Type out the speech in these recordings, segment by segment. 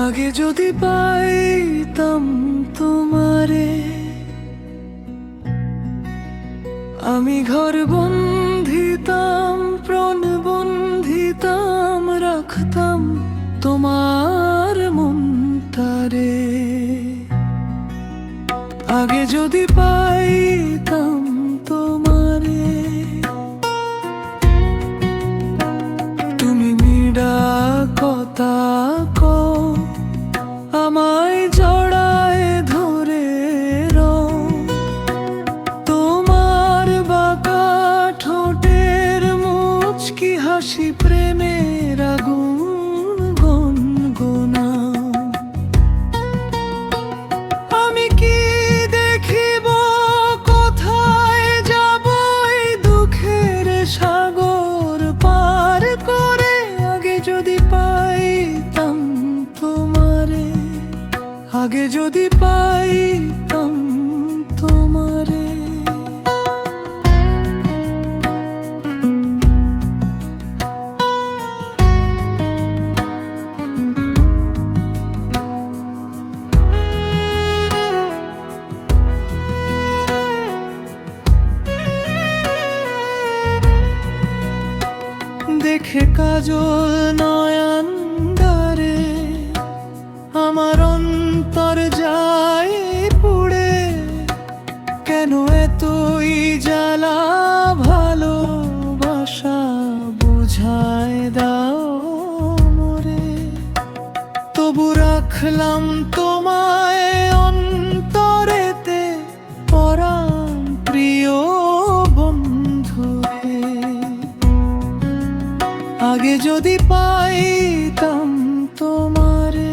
আগে যদি পাইতাম তোমারে, আমি ঘর বন্ধিতাম, প্রাণ বন্ধিতাম, রাখতাম তোমার মনটারে। আগে যদি পাইতাম তোমারে, তুমি নিডা কথা কও, আমায় জড়ায় ধরে রও। তোমার বাঁকা ঠোঁটের মুচকি হাসি প্রেমের আগুন গুনগুনাও। আমি কি দেখিব, কোথায় যাব এই দুঃখের সাগর পার করে? আগে যদি পাইতাম তোমারে, আগে যদি পাইতাম তোমারে। দেখে কাজল নয়ন দ্বারে আমার অন্তর যায় পুড়ে। কেন এতই জ্বালা, ভালোবাসা বুঝায় দাও মোরে। তবু রাখলাম তোমায় অন্তরেতে, পরাণ প্রিয় বন্ধুরে। আগে যদি পাইতাম তোমারে,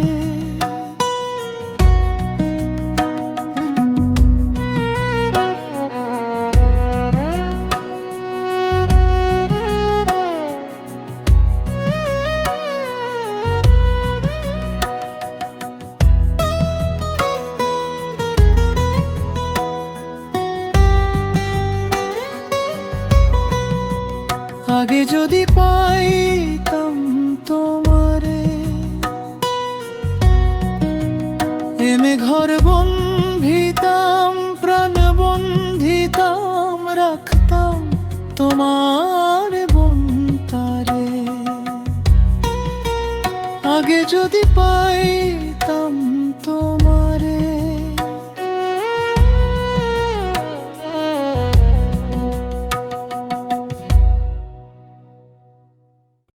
আগে যদি পাইতাম তোমারে, এমে ঘর বন্ধিতাম, প্রাণ বন্ধিতাম, রাখতাম তোমার বন্তারে। আগে যদি পাইতাম তোমার।